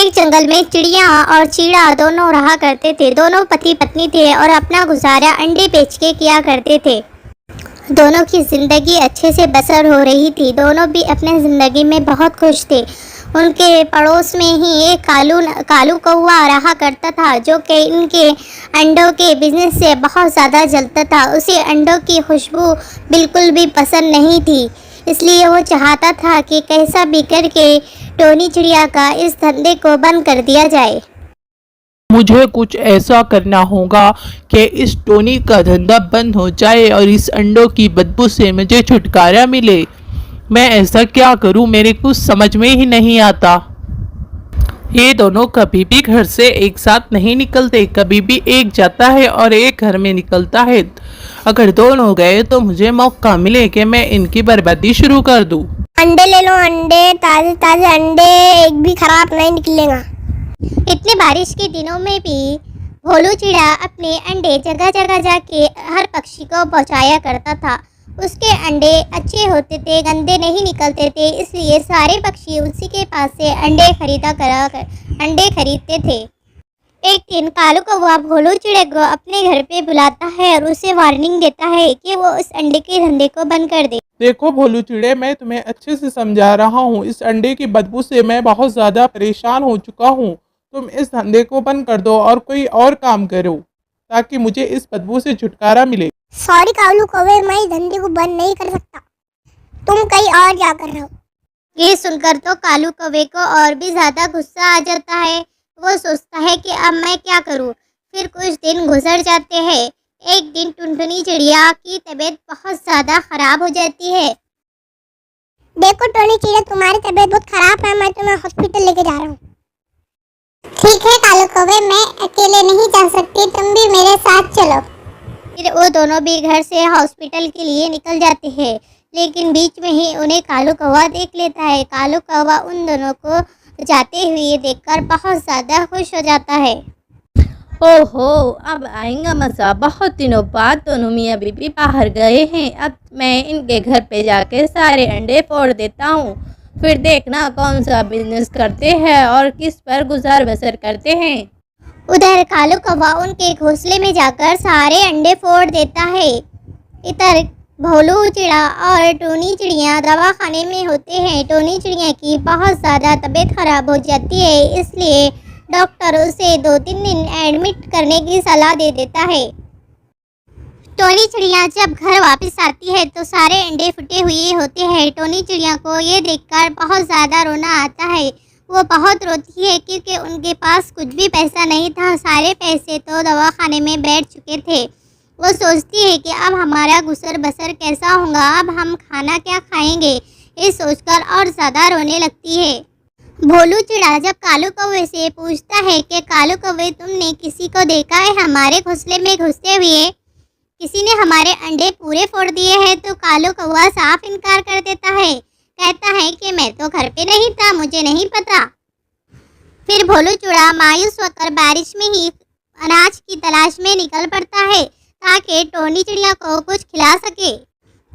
एक जंगल में चिड़िया और चीड़ा दोनों रहा करते थे। दोनों पति पत्नी थे और अपना गुजारा अंडे बेच के किया करते थे। दोनों की ज़िंदगी अच्छे से बसर हो रही थी। दोनों भी अपने ज़िंदगी में बहुत खुश थे। उनके पड़ोस में ही एक कालू कौवा रहा करता था, जो कि इनके अंडों के बिजनेस से बहुत ज़्यादा जलता था। उसे अंडों की खुशबू बिल्कुल भी पसंद नहीं थी, इसलिए वो चाहता था कि कैसा भी करके टोनी चिड़िया का इस धंधे को बंद कर दिया जाए। मुझे कुछ ऐसा करना होगा कि इस टोनी का धंधा बंद हो जाए और इस अंडों की बदबू से मुझे छुटकारा मिले। मैं ऐसा क्या करूं, मेरे कुछ समझ में ही नहीं आता। ये दोनों कभी भी घर से एक साथ नहीं निकलते, कभी भी एक जाता है और एक घर में निकलता है। अगर दोनों गए तो मुझे मौका मिले कि मैं इनकी बर्बादी शुरू कर दूं। अंडे ले लो, अंडे ताजे ताजे अंडे, एक भी खराब नहीं निकलेगा। इतने बारिश के दिनों में भी भोलू चिड़ा अपने अंडे जगह जगह जाके हर पक्षी को पहुंचाया करता था। उसके अंडे अच्छे होते थे, गंदे नहीं निकलते थे, इसलिए सारे पक्षी उसी के पास से अंडे खरीदते थे। एक दिन कालू कौवा भोलू चिड़े को अपने घर पे बुलाता है और उसे वार्निंग देता है कि वो इस अंडे के धंधे को बंद कर दे। देखो भोलू चिड़े, मैं तुम्हें अच्छे से समझा रहा हूँ। इस अंडे की बदबू से मैं बहुत ज़्यादा परेशान हो चुका हूँ। तुम इस धंधे को बंद कर दो और कोई और काम करो ताकि मुझे इस बदबू से छुटकारा मिले। सॉरी कालू कौवे, मैं इस धंधे को बंद नहीं कर सकता। तुम कहीं और जा कर रहो। ये सुनकर तो कालू कौवे को और भी ज़्यादा गुस्सा आ जाता है। वो सोचता है कि अब मैं क्या करूं। फिर कुछ दिन गुजर जाते हैं। एक दिन टुनटुनी चिड़िया की तबीयत बहुत ज़्यादा खराब हो जाती है। देखो टोनी चिड़िया, तुम्हारी तबीयत बहुत खराब है, मैं तुम्हें हॉस्पिटल लेके जा रहा हूँ। ठीक है कालू कौवे, मैं अकेले नहीं जा सकती, तुम भी मेरे साथ चलो। फिर वो दोनों भी घर से हॉस्पिटल के लिए निकल जाते हैं, लेकिन बीच में ही उन्हें कालू कौवा देख लेता है। कालू कौवा उन दोनों को जाते हुए देखकर बहुत ज़्यादा खुश हो जाता है। ओहो, अब आएगा मज़ा। बहुत दिनों बाद दोनों मियाँ बीबी बाहर गए हैं। अब मैं इनके घर पे जाके सारे अंडे फोड़ देता हूँ, फिर देखना कौन सा बिजनेस करते हैं और किस पर गुजार बसर करते हैं। उधर कालू कौवा उनके घोंसले में जाकर सारे अंडे फोड़ देता है। इधर भोलू चिड़ा और टोनी चिड़िया दवाखाने में होते हैं। टोनी चिड़िया की बहुत ज़्यादा तबीयत खराब हो जाती है, इसलिए डॉक्टर उसे 2-3 दिन एडमिट करने की सलाह दे देता है। टोनी चिड़िया जब घर वापस आती है तो सारे अंडे फटे हुए होते हैं। टोनी चिड़िया को ये देखकर बहुत ज़्यादा रोना आता है। वो बहुत रोती है क्योंकि उनके पास कुछ भी पैसा नहीं था। सारे पैसे तो दवाखाने में बैठ चुके थे। वो सोचती है कि अब हमारा गुजर बसर कैसा होगा, अब हम खाना क्या खाएंगे, ये सोचकर और ज़्यादा रोने लगती है। भोलू चिड़ा जब कालू कौवे से पूछता है कि कालू कौवे, तुमने किसी को देखा है हमारे घोंसले में घुसते हुए? किसी ने हमारे अंडे पूरे फोड़ दिए हैं। तो कालू कौवा साफ इनकार कर देता है, कहता है कि मैं तो घर पे नहीं था, मुझे नहीं पता। फिर भोलू चिड़ा मायूस होकर बारिश में ही अनाज की तलाश में निकल पड़ता है ताकि टोनी चिड़िया को कुछ खिला सके।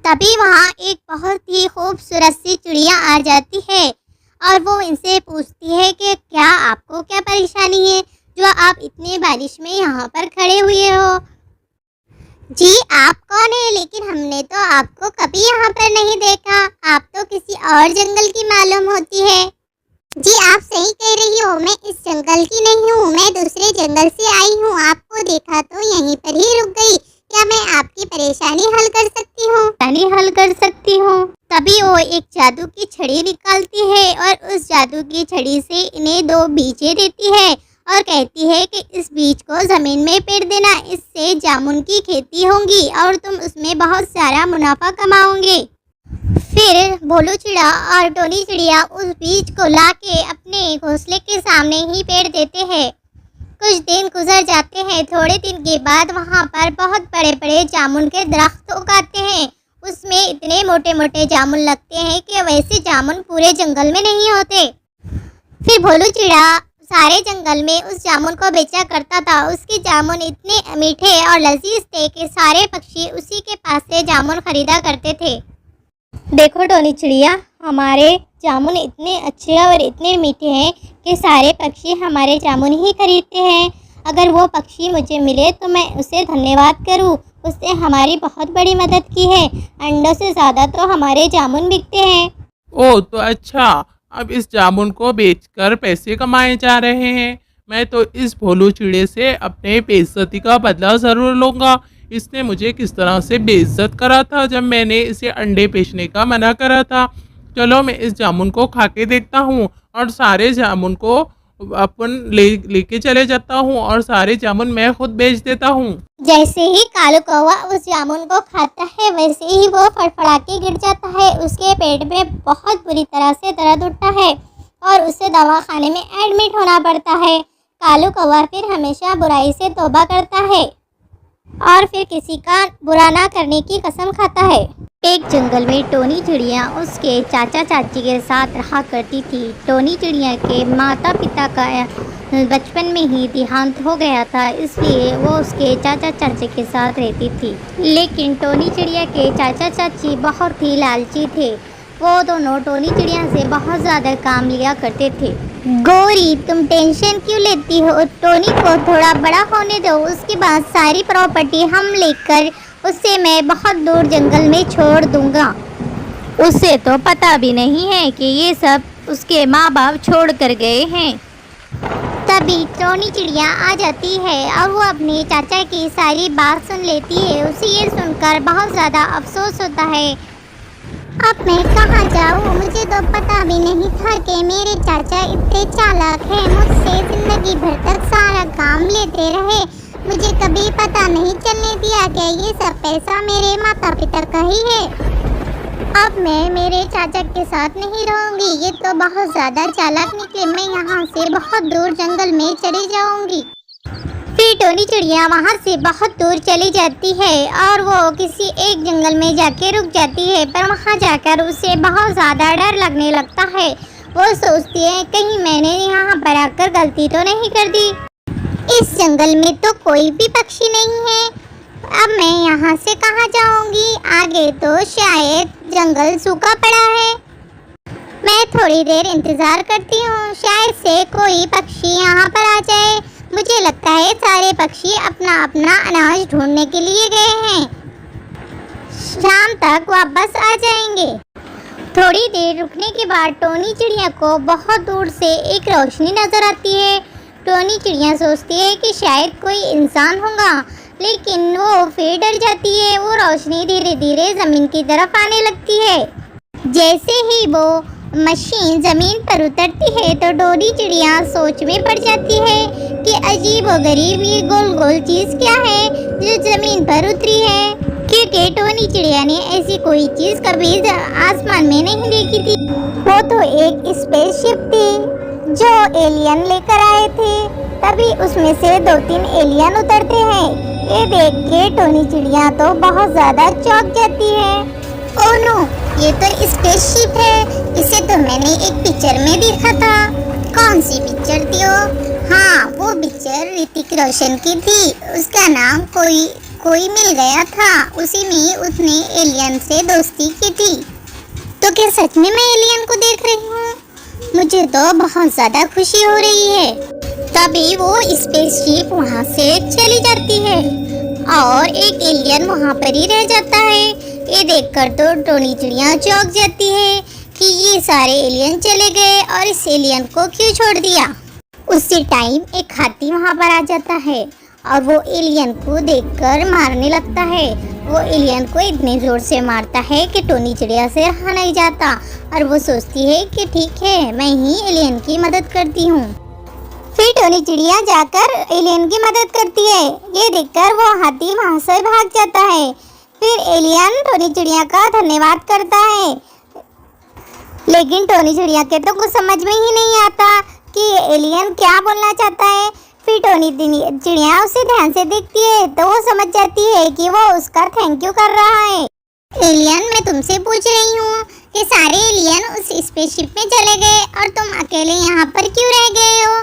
तभी वहाँ एक बहुत ही खूबसूरत सी चिड़िया आ जाती है और वो इनसे पूछती है कि क्या आपको क्या परेशानी है जो आप इतने बारिश में यहाँ पर खड़े हुए हो? जी, आप कौन है? लेकिन हमने तो आपको कभी यहाँ पर नहीं देखा, आप तो किसी और जंगल की मालूम होती है। जी, आप सही कह रही हो, मैं इस जंगल की नहीं हूँ, मैं दूसरे जंगल से आई हूँ। आपको देखा तो यहीं पर ही रुक गई। क्या मैं आपकी परेशानी हल कर सकती हूँ? तभी वो एक जादू की छड़ी निकालती है और उस जादू की छड़ी से इन्हें 2 बीजे देती है और कहती है कि इस बीज को ज़मीन में पेड़ देना, इससे जामुन की खेती होगी और तुम उसमें बहुत सारा मुनाफा कमाओगे। फिर भोलू चिड़ा और टोनी चिड़िया उस बीज को लाके अपने घोंसले के सामने ही पेड़ देते हैं। कुछ दिन गुजर जाते हैं। थोड़े दिन के बाद वहाँ पर बहुत बड़े बड़े जामुन के दरख्त उगाते हैं। उसमें इतने मोटे मोटे जामुन लगते हैं कि वैसे जामुन पूरे जंगल में नहीं होते। फिर भोलू चिड़ा सारे जंगल में उस जामुन को बेचा करता था। उसके जामुन इतने मीठे और लजीज थे कि सारे पक्षी उसी के पास से जामुन खरीदा करते थे। देखो टोनी चिड़िया, हमारे जामुन इतने अच्छे और इतने मीठे हैं कि सारे पक्षी हमारे जामुन ही खरीदते हैं। अगर वो पक्षी मुझे मिले तो मैं उसे धन्यवाद करूं। उसने हमारी बहुत बड़ी मदद की है। अंडों से ज़्यादा तो हमारे जामुन बिकते हैं। ओह तो अच्छा, अब इस जामुन को बेचकर पैसे कमाए जा रहे हैं। मैं तो इस भोलू चिड़े से अपने बेइज्जती का बदला ज़रूर लूँगा। इसने मुझे किस तरह से बेइज्जत करा था जब मैंने इसे अंडे बेचने का मना करा था। चलो मैं इस जामुन को खा के देखता हूँ और सारे जामुन को अपन लेके चले जाता हूँ और सारे जामुन मैं खुद बेच देता हूँ। जैसे ही कालू कौवा उस जामुन को खाता है वैसे ही वो फड़फड़ा के गिर जाता है। उसके पेट में बहुत बुरी तरह से दर्द उठता है और उसे दवाखाने में एडमिट होना पड़ता है। कालू कौवा फिर हमेशा बुराई से तौबा करता है और फिर किसी का बुरा ना करने की कसम खाता है। एक जंगल में टोनी चिड़िया उसके चाचा चाची के साथ रहा करती थी। टोनी चिड़िया के माता पिता का बचपन में ही देहांत हो गया था, इसलिए वो उसके चाचा चाची के साथ रहती थी। लेकिन टोनी चिड़िया के चाचा चाची बहुत ही लालची थे। वो दोनों टोनी चिड़िया से बहुत ज़्यादा काम लिया करते थे। गौरी, तुम टेंशन क्यों लेती हो? टोनी को थोड़ा बड़ा होने दो, उसके बाद सारी प्रॉपर्टी हम लेकर उसे मैं बहुत दूर जंगल में छोड़ दूंगा। उसे तो पता भी नहीं है कि ये सब उसके माँ बाप छोड़ कर गए हैं। तभी टोनी चिड़िया आ जाती है और वो अपने चाचा की सारी बात सुन लेती है। उसे ये सुनकर बहुत ज़्यादा अफसोस होता है। अब मैं कहाँ जाऊँ? मुझे तो पता भी नहीं था कि मेरे चाचा इतने चालाक हैं। मुझसे ज़िंदगी भर तक सारा काम लेते रहे। मुझे कभी पता नहीं चलने दिया कि ये सब पैसा मेरे माता पिता का ही है। अब मैं मेरे चाचा के साथ नहीं रहूँगी। ये तो बहुत ज़्यादा चालाक निकले। मैं यहाँ से बहुत दूर जंगल में चली जाऊँगी। फिर टोनी चिड़िया वहाँ से बहुत दूर चली जाती है और वो किसी एक जंगल में जाके रुक जाती है। पर वहाँ जाकर उसे बहुत ज़्यादा डर लगने लगता है। वो सोचती है कहीं मैंने यहाँ पर आकर गलती तो नहीं कर दी। इस जंगल में तो कोई भी पक्षी नहीं है। अब मैं यहाँ से कहाँ जाऊँगी? आगे तो शायद जंगल सूखा पड़ा है। मैं थोड़ी देर इंतज़ार करती हूँ, शायद से कोई पक्षी यहाँ पर आ जाए। मुझे लगता है सारे पक्षी अपना अपना अनाज ढूंढने के लिए गए हैं। शाम तक वापस आ जाएंगे। थोड़ी देर रुकने के बाद टोनी चिड़िया को बहुत दूर से एक रोशनी नज़र आती है। टोनी चिड़िया सोचती है कि शायद कोई इंसान होगा, लेकिन वो फिर डर जाती है। वो रोशनी धीरे धीरे ज़मीन की तरफ आने लगती है। जैसे ही वो मशीन ज़मीन पर उतरती है तो टोनी चिड़िया सोच में पड़ जाती है कि अजीब व गरीब ये गोल गोल चीज़ क्या है जो ज़मीन पर उतरी है, क्योंकि टोनी चिड़िया ने ऐसी कोई चीज़ कभी आसमान में नहीं देखी थी। वो तो एक स्पेसशिप थी जो एलियन लेकर आए थे। तभी उसमें से 2-3 एलियन उतरते हैं। ये देख के टोनी चिड़िया तो बहुत ज़्यादा चौंक जाती है। ओह नो, ये तो स्पेसशिप है। इसे तो मैंने एक पिक्चर में देखा था। कौन सी पिक्चर थी वो? हाँ, वो पिक्चर ऋतिक रोशन की थी। उसका नाम कोई मिल गया था। उसी में उसने एलियन से दोस्ती की थी। तो क्या सच में मैं एलियन को देख रही हूँ? मुझे तो बहुत ज़्यादा खुशी हो रही है। तभी वो स्पेसशिप वहाँ से चली जाती है और एक एलियन वहाँ पर ही रह जाता है। ये देखकर तो टोनी चिड़िया चौंक जाती है कि ये सारे एलियन चले गए और इस एलियन को क्यों छोड़ दिया। उसी टाइम एक हाथी वहाँ पर आ जाता है और वो एलियन को देखकर मारने लगता है। वो एलियन को इतने ज़ोर से मारता है कि टोनी चिड़िया से रहा नहीं जाता और वो सोचती है कि ठीक है, मैं ही एलियन की मदद करती हूँ। फिर टोनी चिड़िया जाकर एलियन की मदद करती है। ये देखकर वो हाथी वहाँ से भाग जाता है। फिर एलियन टोनी चिड़िया का धन्यवाद करता है, लेकिन टोनी चिड़िया के तो कुछ समझ में ही नहीं आता कि एलियन क्या बोलना चाहता है। फिर टोनी चिड़िया उसे ध्यान से देखती है तो वो समझ जाती है कि वो उसका थैंक यू कर रहा है। एलियन, मैं तुमसे पूछ रही हूँ कि सारे एलियन उस स्पेसशिप में चले गए और तुम अकेले यहाँ पर क्यों रह गए हो?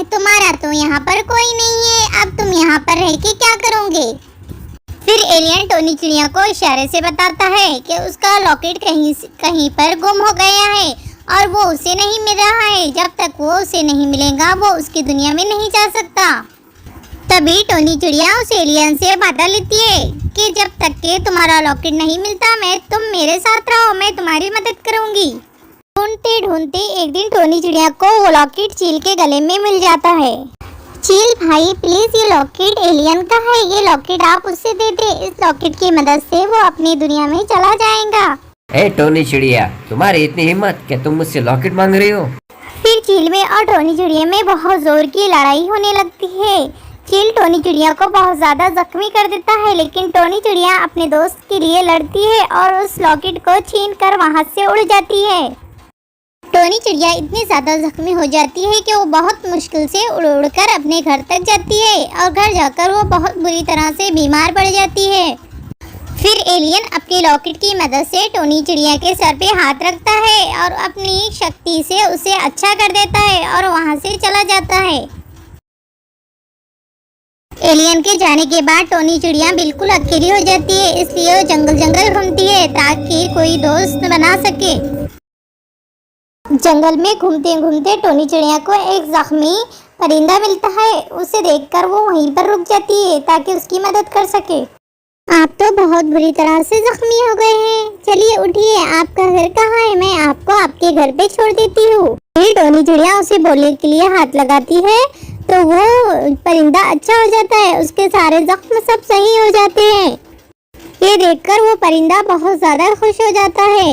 तुम्हारा तो यहाँ पर कोई नहीं है। अब तुम यहाँ पर रह के क्या करोगे? फिर एलियन टोनी चिड़िया को इशारे से बताता है कि उसका लॉकेट कहीं पर गुम हो गया है और वो उसे नहीं मिल रहा है। जब तक वो उसे नहीं मिलेगा वो उसकी दुनिया में नहीं जा सकता। तभी टोनी चिड़िया उस एलियन से वादा लेती है कि जब तक के तुम्हारा लॉकेट नहीं मिलता तुम मेरे साथ रहो, मैं तुम्हारी मदद करूंगी। ढूंढते ढूंढते एक दिन टोनी चिड़िया को वो लॉकेट चील के गले में मिल जाता है। चील भाई प्लीज ये लॉकेट एलियन का है, ये लॉकेट आप उससे दे दे। इस लॉकेट की मदद से वो अपनी दुनिया में चला जाएगा। ए टोनी चिड़िया, तुम्हारी इतनी हिम्मत कि तुम मुझसे लॉकेट मांग रही हो? फिर चील में और टोनी चिड़िया में बहुत जोर की लड़ाई होने लगती है। चील टोनी चिड़िया को बहुत ज्यादा जख्मी कर देता है, लेकिन टोनी चिड़िया अपने दोस्त के लिए लड़ती है और उस लॉकेट को छीन कर वहाँ से उड़ जाती है। टोनी चिड़िया इतनी ज्यादा जख्मी हो जाती है कि वो बहुत मुश्किल से उड़ उड़कर अपने घर तक जाती है और घर जाकर वो बहुत बुरी तरह से बीमार पड़ जाती है। फिर एलियन अपनी लॉकेट की मदद से टोनी चिड़िया के सर पे हाथ रखता है और अपनी शक्ति से उसे अच्छा कर देता है और वहाँ से चला जाता है। एलियन के जाने के बाद टोनी चिड़िया बिल्कुल अकेली हो जाती है, इसलिए वो जंगल जंगल घूमती है ताकि कोई दोस्त बना सके। जंगल में घूमते घूमते टोनी चिड़िया को एक जख्मी परिंदा मिलता है। उसे देखकर वो वहीं पर रुक जाती है ताकि उसकी मदद कर सके। आप तो बहुत बुरी तरह से जख्मी हो गए हैं, चलिए उठिए, आपका घर कहाँ है, मैं आपको आपके घर पे छोड़ देती हूँ। फिर टोनी चिड़िया उसे बोलने के लिए हाथ लगाती है तो वो परिंदा अच्छा हो जाता है, उसके सारे जख्म सब सही हो जाते हैं। ये देखकर वो परिंदा बहुत ज्यादा खुश हो जाता है।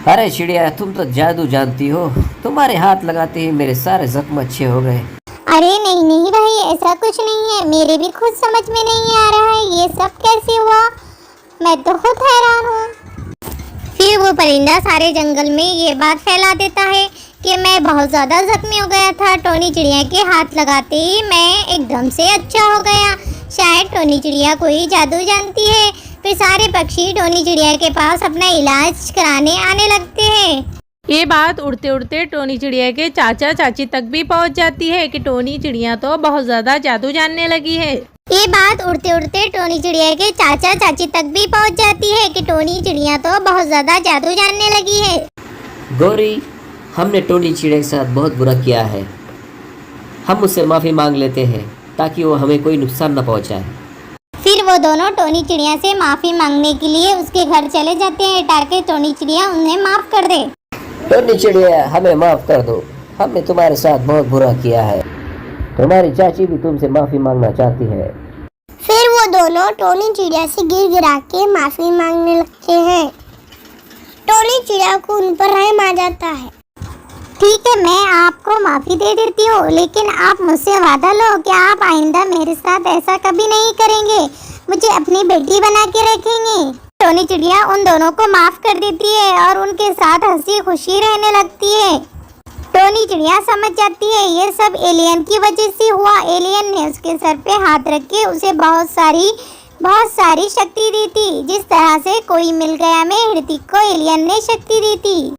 अरे चिड़िया, तुम तो जादू जानती हो, तुम्हारे हाथ लगाते ही मेरे सारे जख्म अच्छे हो गए। अरे नहीं नहीं भाई, ऐसा कुछ नहीं है, मेरे भी खुद समझ में नहीं आ रहा है ये सब कैसे हुआ, मैं तो खुद हैरान हूँ। फिर वो परिंदा सारे जंगल में ये बात फैला देता है कि मैं बहुत ज़्यादा जख्मी हो गया था, टोनी चिड़िया के हाथ लगाते ही मैं एकदम से अच्छा हो गया। शायद टोनी चिड़िया कोई जादू जानती है। फिर सारे पक्षी टोनी चिड़िया के पास अपना इलाज कराने आने लगते हैं। ये बात उड़ते उड़ते टोनी चिड़िया के चाचा चाची तक भी पहुंच जाती है कि टोनी चिड़िया तो बहुत ज़्यादा जादू जानने लगी है। ये बात उड़ते उड़ते टोनी चिड़िया के चाचा चाची तक भी पहुंच जाती है कि टोनी चिड़िया तो बहुत ज़्यादा जादू जानने लगी है। गौरी, हमने टोनी चिड़िया के साथ बहुत बुरा किया है, हम उससे माफ़ी मांग लेते हैं ताकि वो हमें कोई नुकसान न पहुंचाए। फिर वो दोनों टोनी चिड़िया से माफ़ी मांगने के लिए उसके घर चले जाते हैं ताकि टोनी चिड़िया उन्हें माफ़ कर दे। टोनी चिड़िया, हमें माफ़ कर दो, हमने तुम्हारे साथ बहुत बुरा किया है, तुम्हारी चाची भी तुमसे माफ़ी मांगना चाहती है। फिर वो दोनों टोनी चिड़िया से गिर गिरा के माफी मांगने लगते हैं। टोनी चिड़िया को उन पर रहम आ जाता है। ठीक है, मैं आपको माफ़ी दे देती हूँ, लेकिन आप मुझसे वादा लो कि आप आइंदा मेरे साथ ऐसा कभी नहीं करेंगे, मुझे अपनी बेटी बना के रखेंगे। टोनी चिड़िया उन दोनों को माफ़ कर देती है और उनके साथ हंसी खुशी रहने लगती है। टोनी चिड़िया समझ जाती है ये सब एलियन की वजह से हुआ। एलियन ने उसके सर पे हाथ रख के उसे बहुत सारी शक्ति दी थी, जिस तरह से कोई मिल गया में हृतिक को एलियन ने शक्ति दी थी।